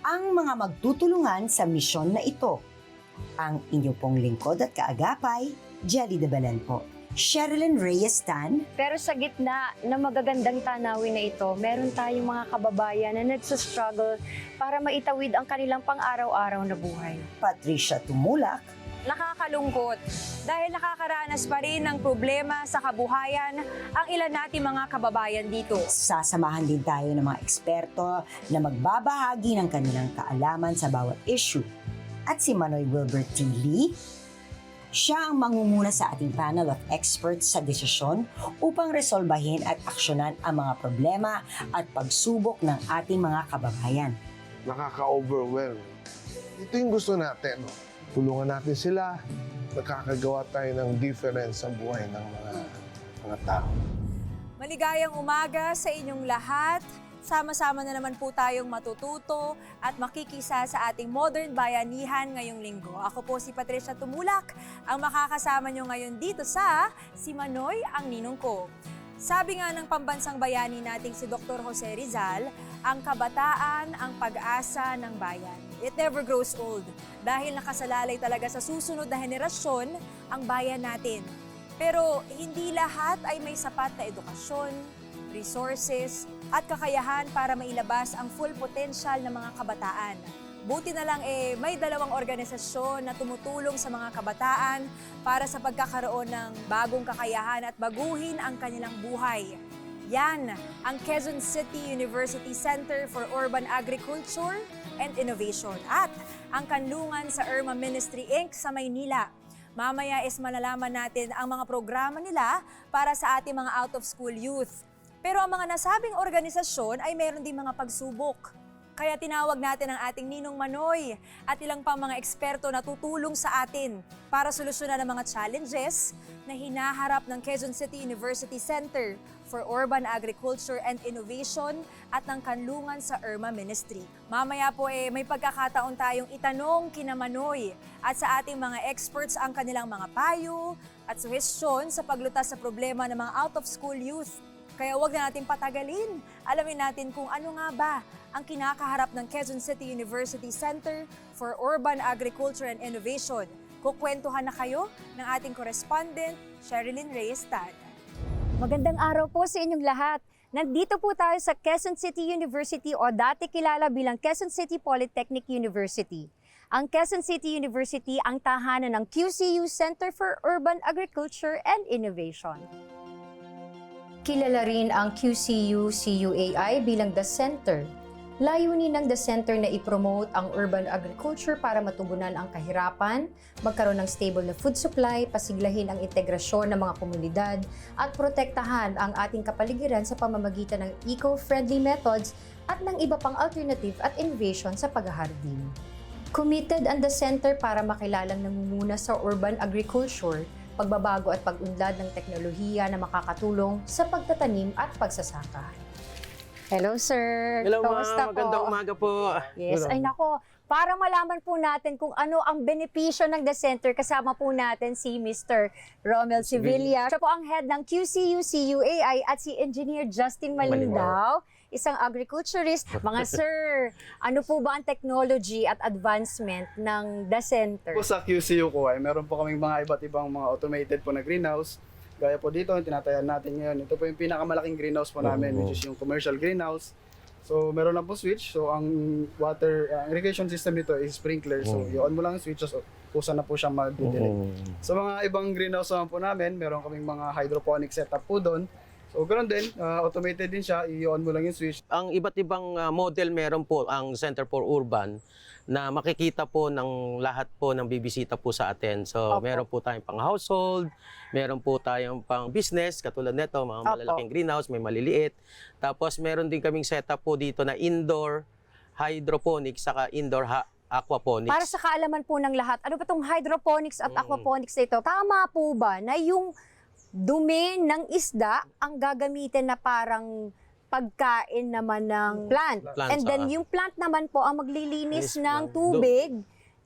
ang mga magtutulungan sa misyon na ito. Ang inyo pong lingkod at kaagapay, Jelly de Belen po. Sherilyn Reyes Tan. Pero sa gitna ng magagandang tanawin na ito, meron tayong mga kababayan na nagsastruggle para maitawid ang kanilang pang-araw-araw na buhay. Patricia Tumulak. Nakakalungkot dahil nakakaranas pa rin ng problema sa kabuhayan ang ilan nating mga kababayan dito. Sasamahan din tayo ng mga eksperto na magbabahagi ng kanilang kaalaman sa bawat issue. At si Manoy Wilbert T. Lee, siya ang mangunguna sa ating panel of experts sa desisyon upang resolbahin at aksyonan ang mga problema at pagsubok ng ating mga kababayan. Nakaka-overwhelm. Ito yung gusto natin. No? Tulungan natin sila. Nakakagawa tayo ng difference sa buhay ng mga tao. Maligayang umaga sa inyong lahat. Sama-sama na naman po tayong matututo at makikisa sa ating modern bayanihan ngayong linggo. Ako po si Patricia Tumulak, ang makakasama nyo ngayon dito sa Si Manoy ang Ninong Ko. Sabi nga ng pambansang bayani nating si Dr. Jose Rizal, ang kabataan ang pag-asa ng bayan. It never grows old dahil nakasalalay talaga sa susunod na henerasyon ang bayan natin. Pero hindi lahat ay may sapat na edukasyon, resources, at kakayahan para mailabas ang full potential ng mga kabataan. Buti na lang may dalawang organisasyon na tumutulong sa mga kabataan para sa pagkakaroon ng bagong kakayahan at baguhin ang kanilang buhay. Yan ang Quezon City University Center for Urban Agriculture and Innovation at ang kanlungan sa Irma Ministry Inc. sa Maynila. Mamaya malalaman natin ang mga programa nila para sa ating mga out-of-school youth. Pero ang mga nasabing organisasyon ay meron din mga pagsubok. Kaya tinawag natin ang ating Ninong Manoy at ilang pang mga eksperto na tutulong sa atin para solusyonan ang mga challenges na hinaharap ng Quezon City University Center for Urban Agriculture and Innovation at ng kanlungan sa Irma Ministry. Mamaya po may pagkakataon tayong itanong kina Manoy at sa ating mga experts ang kanilang mga payo at suhestyon sa paglutas sa problema ng mga out-of-school youth. Kaya huwag na natin patagalin. Alamin natin kung ano nga ba ang kinakaharap ng Quezon City University Center for Urban Agriculture and Innovation. Kukwentuhan na kayo ng ating correspondent, Sherilyn Reyes Tan. Magandang araw po sa inyong lahat. Nandito po tayo sa Quezon City University o dati kilala bilang Quezon City Polytechnic University. Ang Quezon City University ang tahanan ng QCU Center for Urban Agriculture and Innovation. Kilala rin ang QCU-CUAI bilang The Center. Layunin ng The Center na i-promote ang urban agriculture para matugunan ang kahirapan, magkaroon ng stable na food supply, pasiglahin ang integrasyon ng mga komunidad, at protektahan ang ating kapaligiran sa pamamagitan ng eco-friendly methods at ng iba pang alternative at innovation sa paghahardin. Committed ang The Center para makilalang namumuna sa urban agriculture, pagbabago at pag-unlad ng teknolohiya na makakatulong sa pagtatanim at pagsasaka. Hello, sir. Hello, Kamusta ma'am. Magandang umaga po. Yes, ay nako. Para malaman po natin kung ano ang benepisyo ng The Center, kasama po natin si Mr. Romel Sevilla. Siya po ang head ng QCU-CUAI at si Engineer Justin Malindao, isang agriculturist. Mga sir, ano po ba ang technology at advancement ng The Center? Po sa QCU ko ay meron po kaming mga iba't ibang mga automated po na greenhouse. Gaya po dito, tinatayan natin ngayon. Ito po yung pinakamalaking greenhouse po namin, which is yung commercial greenhouse. So meron lang po switch. So ang water irrigation system nito is sprinkler. So i-on mo lang yung switch, so kusa na po siyang mag-direct. Sa mga ibang greenhouse naman po namin, meron kaming mga hydroponic setup po doon. So ganoon din, automated din siya, i-on mo lang yung switch. Ang iba't ibang model meron po ang Center for Urban na makikita po ng lahat po ng bibisita po sa atin. So meron po tayong pang household, meron po tayong pang business, katulad nito, mga malalaking greenhouse, may maliliit. Tapos meron din kaming setup po dito na indoor hydroponics saka indoor aquaponics. Para sa kaalaman po ng lahat, ano ba itong hydroponics at aquaponics na ito? Tama po ba na yung dumi ng isda ang gagamitin na parang pagkain naman ng plant? And then yung plant naman po ang maglilinis ng tubig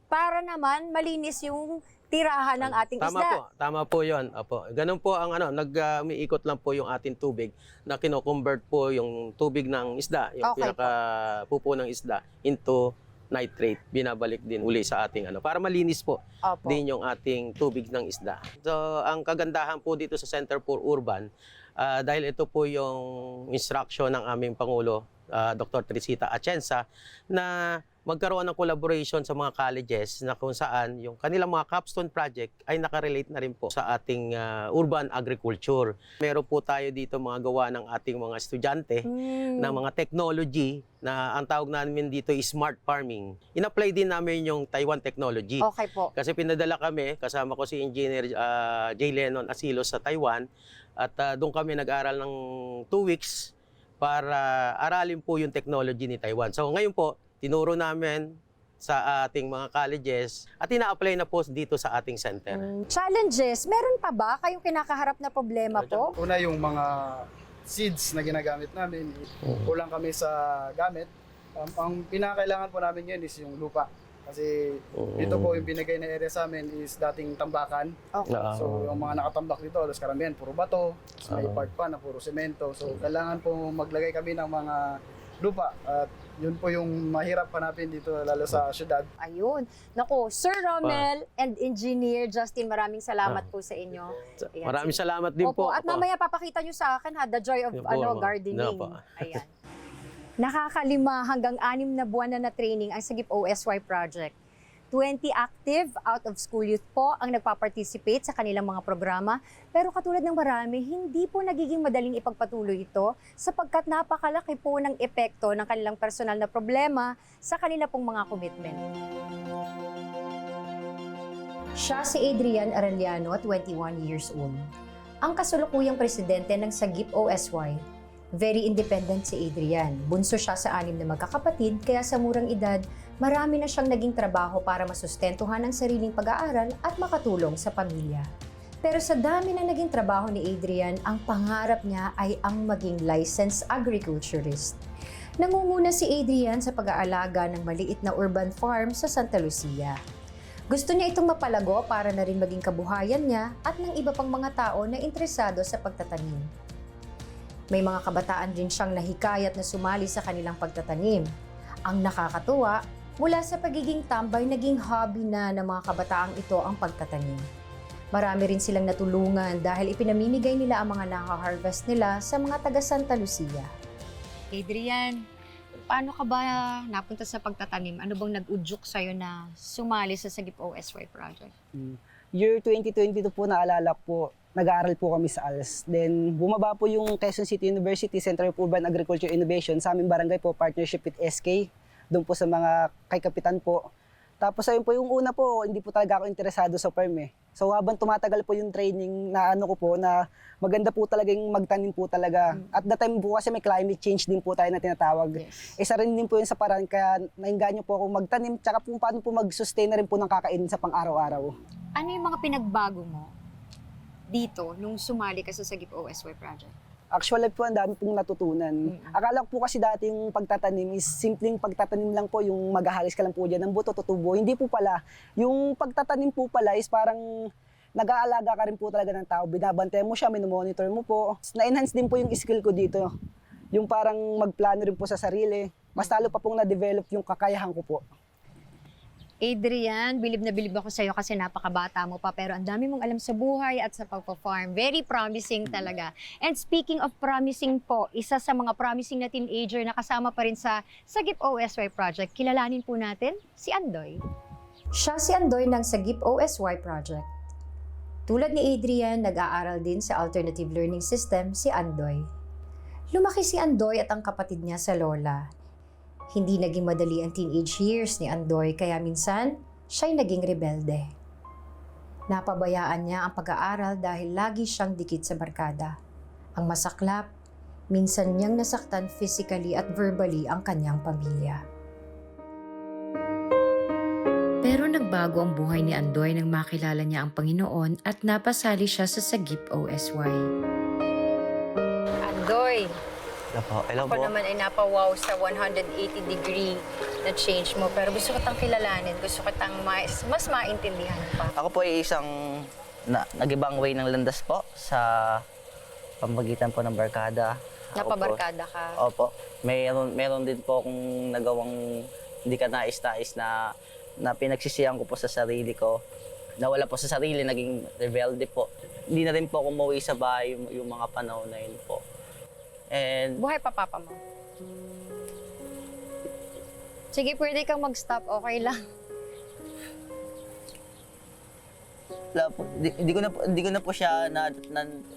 para naman malinis yung tirahan ng ating isda. Tama po 'yon. Opo. Ganun po ang umiikot lang po yung ating tubig na kino-convert po yung tubig ng isda, yung pinaka pupo ng isda into nitrate, binabalik din uli sa ating para malinis po Opo. din yung ating tubig ng isda. So, ang kagandahan po dito sa Center for Urban, dahil ito po yung instruction ng aming Pangulo, Dr. Teresita Atienza, na magkaroon ng collaboration sa mga colleges na kung saan yung kanilang mga capstone project ay nakarelate na rin po sa ating urban agriculture. Meron po tayo dito mga gawa ng ating mga estudyante ng mga technology na ang tawag namin dito is smart farming. In-apply din namin yung Taiwan technology. Okay po. Kasi pinadala kami, kasama ko si Engineer J. Lennon Asilos sa Taiwan, at doon kami nag-aral ng 2 weeks para aralin po yung technology ni Taiwan. So ngayon po, tinuro namin sa ating mga colleges at ina-apply na po dito sa ating center. Challenges, meron pa ba kayong kinakaharap na problema po? Una yung mga seeds na ginagamit namin, kulang kami sa gamit. Ang pinakailangan po namin ngayon is yung lupa. Kasi dito po yung binigay na area sa amin is dating tambakan. Okay. So yung mga nakatambak dito, alos karamihan, puro bato. May part pa na puro semento. So kailangan po maglagay kami ng mga lupa. At yun po yung mahirap hanapin dito, lalo sa syudad. Ayun. Naku, Sir Romel and Engineer Justin, maraming salamat po sa inyo. Ayan, Maraming sige. salamat din po. Opo, at mamaya papakita nyo sa akin the joy of Yan po, gardening. yan po. Ayan. Nakaka5 hanggang 6 na buwan na training ang Sagip OSY project. 20 active out-of-school youth po ang nagpa-participate sa kanilang mga programa. Pero katulad ng marami, hindi po nagiging madaling ipagpatuloy ito sapagkat napakalaki po ng epekto ng kanilang personal na problema sa kanila pong mga commitment. Siya si Adrian Arellano, 21 years old. Ang kasulukuyang presidente ng Sagip OSY. Very independent si Adrian. Bunso siya sa 6 na magkakapatid, kaya sa murang edad, marami na siyang naging trabaho para masustentuhan ang sariling pag-aaral at makatulong sa pamilya. Pero sa dami na naging trabaho ni Adrian, ang pangarap niya ay ang maging licensed agriculturist. Nangunguna si Adrian sa pag-aalaga ng maliit na urban farm sa Santa Lucia. Gusto niya itong mapalago para na rin maging kabuhayan niya at ng iba pang mga tao na interesado sa pagtatanim. May mga kabataan din siyang nahikayat na sumali sa kanilang pagtatanim. Ang nakakatuwa, mula sa pagiging tambay, naging hobby na ng mga kabataang ito ang pagtatanim. Marami rin silang natulungan dahil ipinamimigay nila ang mga naka-harvest nila sa mga taga Santa Lucia. Adrian, paano ka ba napunta sa pagtatanim? Ano bang nag-udyok sa'yo na sumali sa Sagip OSY project? Year 2022 po, naalala po, nag-aaral po kami sa ALS. Then, bumaba po yung Quezon City University Center for Urban Agriculture Innovation sa aming barangay po, partnership with SK, doon po sa mga kay Kapitan po. Tapos ayun po yung una po, hindi po talaga ako interesado sa farm eh. So habang tumatagal po yung training na ko po, na maganda po talagang magtanim po talaga. At that time po kasi may climate change din po tayo na tinatawag. Yes. Isa rin din po yun sa paraan, kaya nainganyo po ako magtanim, tsaka po paano po mag-sustain na rin po ng kakainin sa pang-araw-araw. Ano yung mga pinagbago mo dito nung sumali ka sa Sagip OSY project? Actually po, ang dami pong natutunan. Akala ko po kasi dati yung pagtatanim is simpleng pagtatanim lang po, yung maghahalis ka lang po dyan ng buto, tutubo. Hindi po pala. Yung pagtatanim po pala is parang nag-aalaga ka rin po talaga ng tao. Binabantayan mo siya, minomonitor mo po. Na-enhance din po yung skill ko dito. Yung parang magplano rin po sa sarili. Mas talo pa pong na-develop yung kakayahan ko po. Adrian, bilib na bilib ako sa'yo kasi napakabata mo pa pero ang dami mong alam sa buhay at sa pagpa-farm. Very promising talaga. And speaking of promising po, isa sa mga promising na teenager na kasama pa rin sa Sagip OSY project, kilalanin po natin si Andoy. Siya si Andoy ng Sagip OSY project. Tulad ni Adrian, nag-aaral din sa alternative learning system si Andoy. Lumaki si Andoy at ang kapatid niya sa lola. Hindi naging madali ang teenage years ni Andoy kaya minsan siya'y naging rebelde. Napabayaan niya ang pag-aaral dahil lagi siyang dikit sa barkada. Ang masaklap, minsan niyang nasaktan physically at verbally ang kanyang pamilya. Pero nagbago ang buhay ni Andoy nang makilala niya ang Panginoon at napasali siya sa Sagip OSY. Andoy! Hello Ako po. naman ay napawaw sa 180-degree na change mo. Pero gusto kitang kilalanin. Gusto kitang mas maintindihan pa. Ako po ay isang nag-ibang way ng landas po sa pamagitan po ng barkada. Ako Napabarkada ka. Opo. Meron din po akong nagawang hindi ka nais-nais na pinagsisihan ko po sa sarili ko. Nawala po sa sarili, naging rebelde po. Hindi na rin po ako umuwi sa bahay yung mga panahon na yun po. And Buhay pa papa mo? Sige, pwede kang mag-stop. Okay lang. wala po, hindi ko na po siya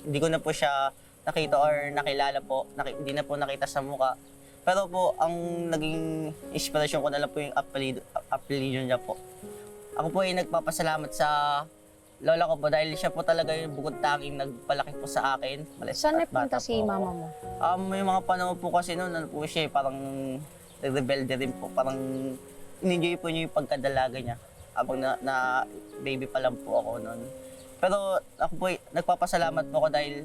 hindi ko na po siya nakita or nakilala po. Hindi na po nakita sa mukha. Pero po, ang naging inspirasyon ko na lang po yung apelido niya po. Ako po ay nagpapasalamat sa lola ko po dahil siya po talaga yung bukod tanging nagpalaki po sa akin. Saan At napunta bata si po ako. mama mo? May mga panahon po kasi noon, ano po siya, parang rebelde rin po. Parang in-enjoy po niya yung pagkadalaga niya. Habang na baby pa lang po ako noon. Pero ako po, nagpapasalamat po ako dahil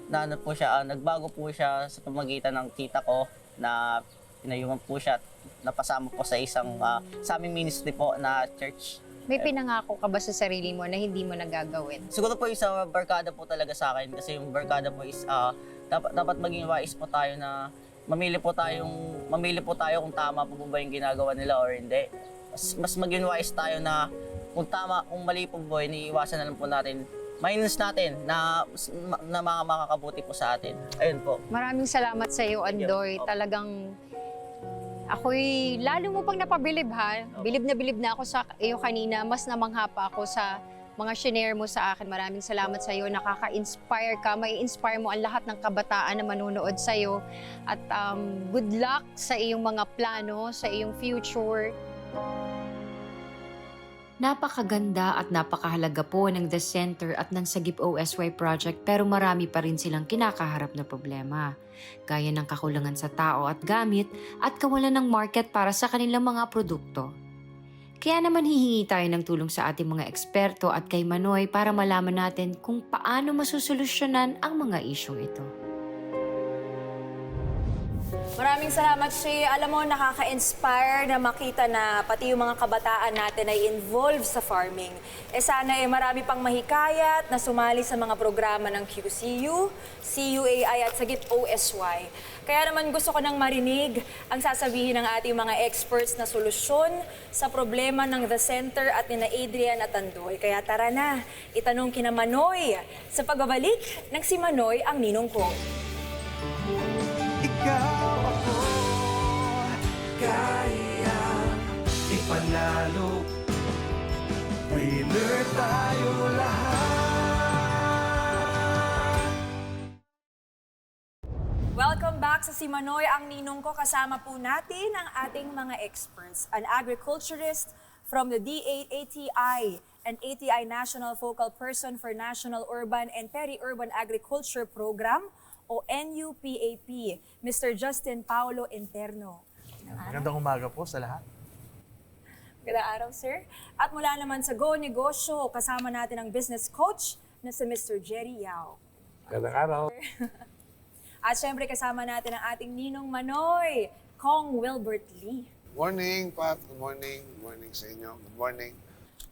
na po siya, nagbago po siya sa pamagitan ng tita ko na pinayuman po siya at napasama po sa isang sa aming ministry po na church. May pinangako ka ba sa sarili mo na hindi mo nagagawin? Siguro po yung sa barkada po talaga sa akin kasi yung barkada po is dapat maging wise po tayo na mamili po tayo kung tama po ba yung ginagawa nila or hindi. Mas maging wise tayo na kung mali po po, iniiwasan na lang po natin. Minus natin na mga makakabuti po sa atin. Ayun po. Maraming salamat sa iyo, Andoy. Talagang ako'y lalo mo pang napabilib ha. Bilib na ako sa iyo kanina. Mas namangha pa ako sa mga shinare mo sa akin. Maraming salamat sa iyo. Nakaka-inspire ka. May inspire mo ang lahat ng kabataan na manonood sa iyo. At good luck sa iyong mga plano, sa iyong future. Napakaganda at napakahalaga po ng The Center at ng Sagip OSY Project pero marami pa rin silang kinakaharap na problema. Gaya ng kakulangan sa tao at gamit at kawalan ng market para sa kanilang mga produkto. Kaya naman hihingi tayo ng tulong sa ating mga eksperto at kay Manoy para malaman natin kung paano masusolusyonan ang mga isyong ito. Maraming salamat, Shay. Alam mo, nakaka-inspire na makita na pati yung mga kabataan natin ay involved sa farming. Sana marami pang mahikayat na sumali sa mga programa ng QCU, CUAI at Sagip OSY. Kaya naman gusto ko nang marinig ang sasabihin ng ating mga experts na solusyon sa problema ng The Center at nina Adrian at Andoy. Kaya tara na, itanong kina Manoy sa pagbabalik ng si Manoy ang ninong ko. Ikaw ako kaya ipanalo. Winner tayo lahat. Welcome back sa Si Manoy, ang ninong ko. Kasama po natin ang ating mga experts. An agriculturist from the DATI and ATI National Focal Person for National Urban and Peri-Urban Agriculture Program o NUPAP, Mr. Justin Paulo Interno. Magandang umaga po sa lahat. Magandang araw, sir. At mula naman sa Go Negosyo, kasama natin ang business coach na si Mr. Jerry Yao. Magandang araw. At syempre kasama natin ang ating ninong Manoy, Kong Wilbert Lee. Morning, Pat. Good morning. Good morning sa inyo. Good morning.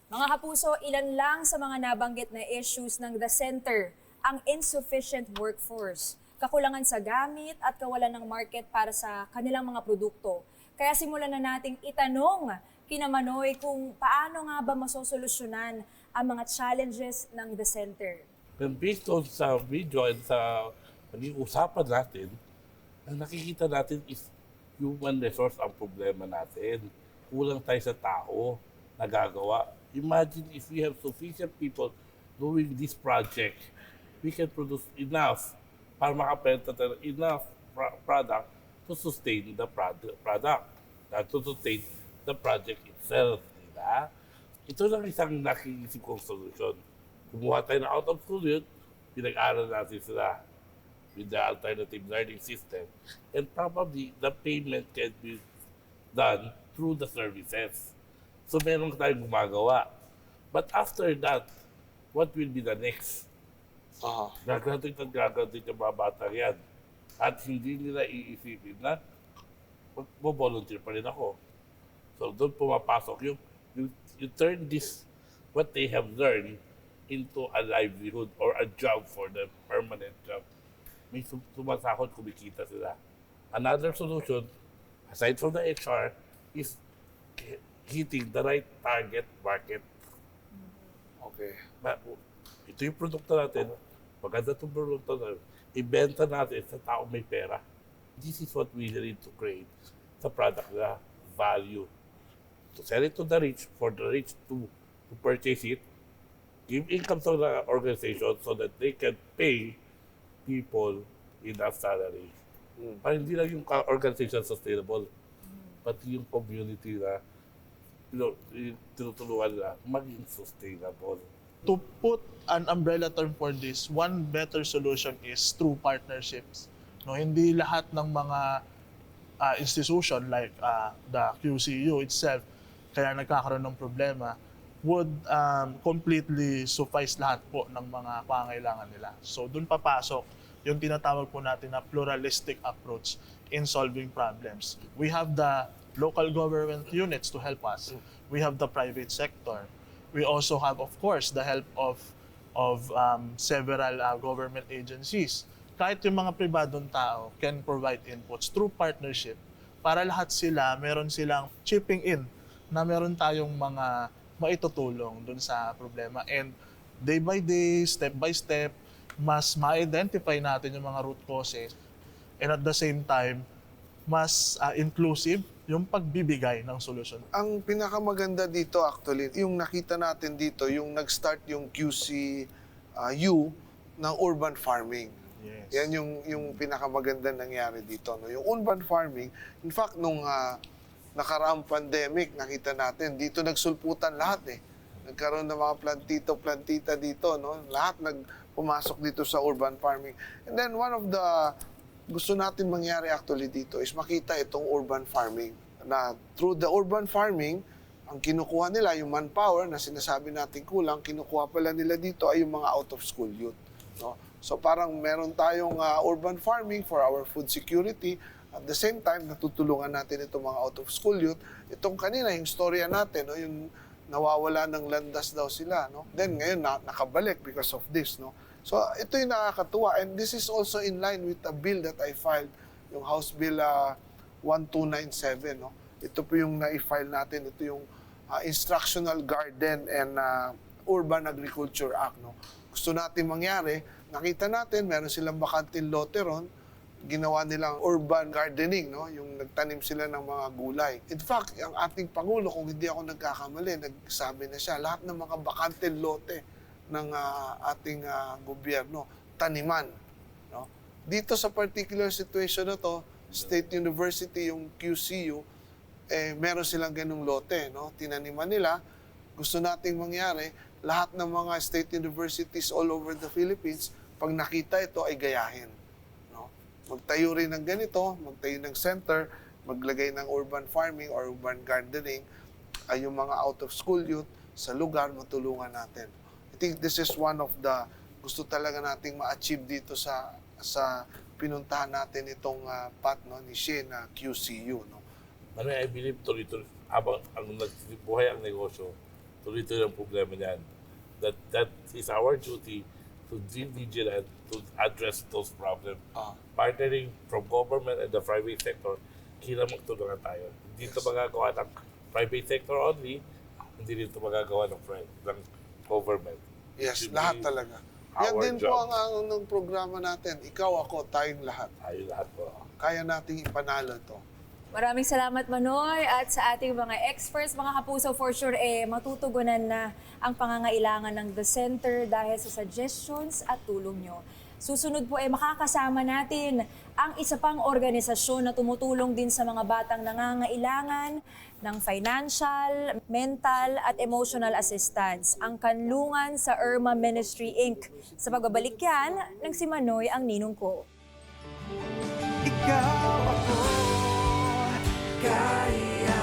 Mga kapuso, ilan lang sa mga nabanggit na issues ng The Center ang insufficient workforce, kakulangan sa gamit at kawalan ng market para sa kanilang mga produkto. Kaya simulan na nating itanong kina Manoy kung paano nga ba masosolusyonan ang mga challenges ng The Center. And based on sa video and sa naging usapan natin, ang nakikita natin is human resource ang problema natin. Kulang tayo sa tao na gagawa. Imagine if we have sufficient people doing this project, we can produce enough para makapenta tayo enough product to sustain the product, to sustain the project itself. Diba? Ito lang isang nakiisip kong solution. Kumuha tayo na out of school yun, pinag-aral natin sila with the alternative learning system. And probably, the payment can be done through the services. So, meron tayong gumagawa. But after that, what will be the next? Gagraduate at gagraduate yung mga bata yan. At hindi nila iisipin na mag-volunteer pa rin ako. So, doon pumapasok yung you turn this, what they have learned, into a livelihood or a job for them, permanent job. May sumasahod, kumikita sila. Another solution, aside from the HR, is hitting the right target market. Okay. Ito yung produkto natin, maganda itong produkto natin, ibenta natin sa tao may pera. This is what we need to create sa product na value. To sell it to the rich, for the rich to purchase it, give income to the organization so that they can pay people enough salary. Para hindi lang yung organization sustainable, pati yung community na tinutulungan nila maging sustainable. To put an umbrella term for this, one better solution is through partnerships. No, hindi lahat ng mga institution like the QCU itself kaya nagkakaroon ng problema would completely suffice lahat po ng mga pangangailangan nila. So doon papasok yung tinatawag po natin na pluralistic approach in solving problems. We have the local government units to help us. We have the private sector. We also have, of course, the help of several government agencies. Kahit yung mga pribadong tao can provide inputs through partnership para lahat sila, meron silang chipping in na meron tayong mga maitutulong dun sa problema. And day by day, step by step, mas ma-identify natin yung mga root causes and at the same time, mas inclusive yung pagbibigay ng solusyon. Ang pinakamaganda dito actually, yung nakita natin dito, yung nag-start yung QCU ng urban farming. Yes. Yan yung pinakamaganda nangyari dito. No? Yung urban farming, in fact, nung nakaraang pandemic, nakita natin, dito nagsulputan lahat eh. Nagkaroon ng mga plantita dito, no? Lahat pumasok dito sa urban farming. And then one of the gusto natin mangyari actually dito is makita itong urban farming. Na through the urban farming, ang kinukuha nila, yung manpower na sinasabi natin kulang, kinukuha pala nila dito ay yung mga out-of-school youth. No? So parang meron tayong urban farming for our food security. At the same time, natutulungan natin itong mga out-of-school youth. Itong kanina, yung storya natin, no? Yung nawawala ng landas daw sila. No? Then ngayon, nakabalik because of this. No? So ito yung nakakatuwa. And this is also in line with a bill that I filed, yung House Bill 1297. No? Ito po yung na-file natin. Ito yung Instructional Garden and Urban Agriculture Act. No? Gusto natin mangyari, nakita natin, meron silang bakanting lote ron, ginawa nilang urban gardening, no? Yung nagtanim sila ng mga gulay. In fact, ang ating Pangulo, kung hindi ako nagkakamali, nagsabi na siya, lahat ng mga bakanting lote ng ating gobyerno, taniman. No? Dito sa particular situation na to, State University, yung QCU, meron silang ganung lote. No? Tinaniman nila. Gusto nating mangyari, lahat ng mga state universities all over the Philippines, pag nakita ito ay gayahin. No? Magtayo rin ng ganito, magtayo ng center, maglagay ng urban farming or urban gardening, ay yung mga out-of-school youth sa lugar, matulungan natin. I think this is one of the gusto talaga nating ma-achieve dito sa pinuntahan natin itong path ni Shane na QCU. No? I believe tuloy-tuloy, habang ang nagbuhay ang negosyo, tuloy-tuloy ang problema niyan. That is our duty to be vigilant to address those problems. Partnering from government and the private sector, kailangan magtulungan tayo. Hindi ito magagawa ng private sector only, hindi rin ito magagawa ng government. Yes, lahat talaga. Yan din po ang programa natin. Ikaw, ako, tayong lahat. Tayo lahat po. Kaya nating ipanalo to. Maraming salamat, Manoy, at sa ating mga experts, mga kapuso, for sure, matutugunan na ang pangangailangan ng The Center dahil sa suggestions at tulong nyo. Susunod po makakasama natin ang isa pang organisasyon na tumutulong din sa mga batang nangangailangan ng financial, mental at emotional assistance, ang Kanlungan sa Irma Ministry Inc. Sa pagbabalik yan, ng si Manoy ang ninong ko. Ikaw ako, kaya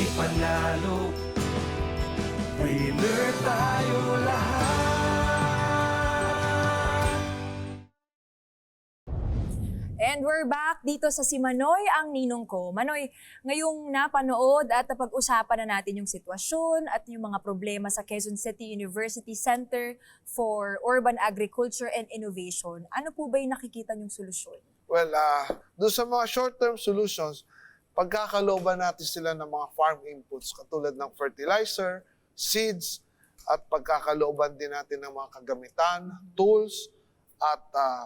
ipanalo. Winner tayo lahat. And we're back dito sa si Manoy ang ninong ko. Manoy, ngayong napanood at napag-usapan na natin yung sitwasyon at yung mga problema sa Quezon City University Center for Urban Agriculture and Innovation. Ano po ba yung nakikita niyong solusyon? Well, doon sa mga short-term solutions, pagkakalooban natin sila ng mga farm inputs katulad ng fertilizer, seeds, at pagkakalooban din natin ng mga kagamitan, tools, at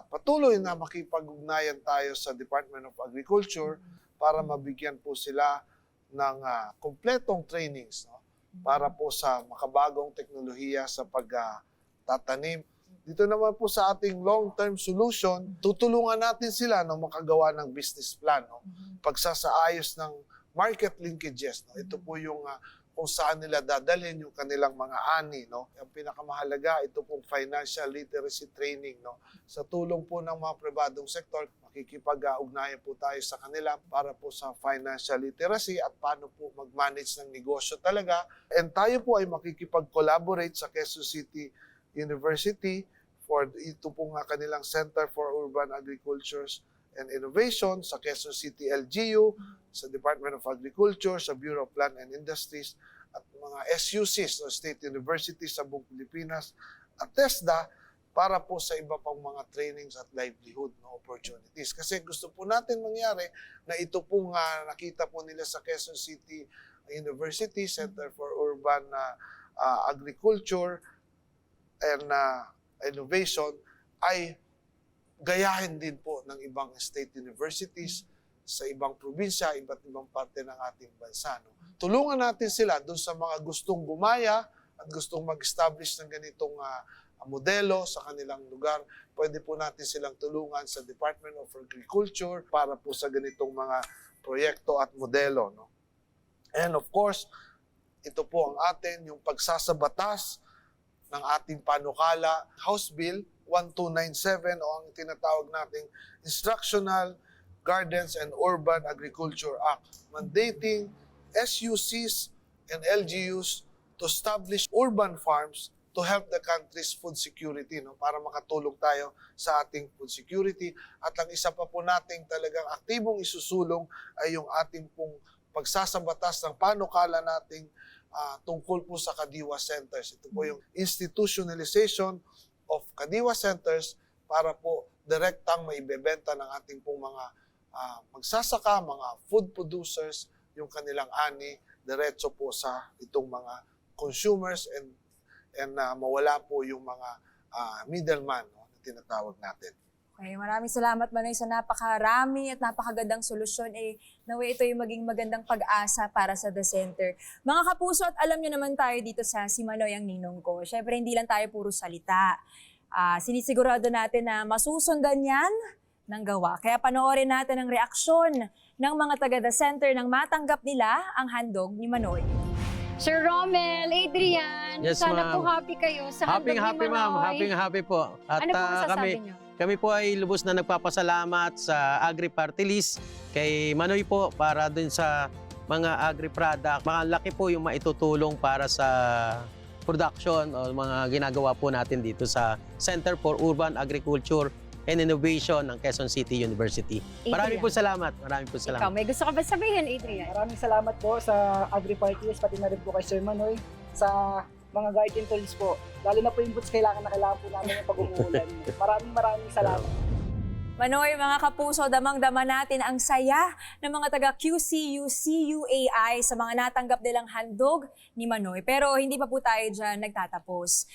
patuloy na makipag-ugnayan tayo sa Department of Agriculture para mabigyan po sila ng kompletong trainings, no? Para po sa makabagong teknolohiya sa pagtatanim. Dito naman po sa ating long-term solution, tutulungan natin sila na makagawa ng business plan, no? Pagsasaayos ng market linkages. No? Ito po yung kung saan nila dadalhin yung kanilang mga ani. No? Ang pinakamahalaga, ito pong financial literacy training. No? Sa tulong po ng mga pribadong sektor, makikipag-ugnayan po tayo sa kanila para po sa financial literacy at paano po mag-manage ng negosyo talaga. And tayo po ay makikipag-collaborate sa Quezon City University for ito po nga kanilang Center for Urban Agriculture and Innovation, sa Quezon City LGU, sa Department of Agriculture, sa Bureau of Land and Industries, at mga SUCs, o State Universities sa buong Pilipinas, at TESDA, para po sa iba pang mga trainings at livelihood opportunities. Kasi gusto po natin mangyari na ito pong nakita po nila sa Quezon City University, Center for Urban Agriculture and Innovation, ay gayahin din po ng ibang state universities sa ibang probinsya, iba't ibang parte ng ating bansa. No? Tulungan natin sila doon sa mga gustong gumaya at gustong mag-establish ng ganitong modelo sa kanilang lugar. Pwede po natin silang tulungan sa Department of Agriculture para po sa ganitong mga proyekto at modelo. No? And of course, ito po ang atin, yung pagsasabatas ng ating panukala, House Bill 1297 o ang tinatawag nating Instructional Gardens and Urban Agriculture Act, mandating SUCs and LGUs to establish urban farms to help the country's food security, no? Para makatulong tayo sa ating food security. At ang isa pa po nating talagang aktibong isusulong ay yung ating pong pagsasabatas ng panukala nating tungkol po sa Kadiwa Centers. Ito po yung institutionalization of Kadiwa Centers para po direktang maibebenta ng ating pong mga magsasaka, mga food producers, yung kanilang ani, diretso po sa itong mga consumers and mawala po yung mga middleman, no, na tinatawag natin. Okay, maraming salamat Manoy sa napakarami at napakagandang solusyon. Naway ito yung maging magandang pag-asa para sa The Center. Mga kapuso, at alam nyo naman tayo dito sa Si Manoy ang ninong ko. Syempre, hindi lang tayo puro salita. Sinisigurado natin na masusundan yan ng gawa. Kaya panoorin natin ang reaksyon ng mga taga The Center nang matanggap nila ang handog ni Manoy. Sir Romel, Adrian, Yes, sana ma'am. po happy kayo sa handog ni Happy Manoy. ma'am, happy po. At Ano po masasabi niyo? kami po ay lubos na nagpapasalamat sa Agri Party List kay Manoy po para dun sa mga agri-product. Malaki po yung maitutulong para sa production o mga ginagawa po natin dito sa Center for Urban Agriculture and Innovation ng Quezon City University. Maraming po salamat. Ikaw, may gusto ka ba sabihin, Adrian? Maraming salamat po sa Agri-Parties, pati na rin po kay Sir Manoy sa mga garden tools po. Lalo na po yung boots, kailangan po namin yung pag-umuulan. Maraming salamat. Manoy, mga kapuso, damang-dama natin ang saya ng mga taga QCU, CUAI sa mga natanggap nilang handog ni Manoy. Pero hindi pa po tayo dyan nagtatapos.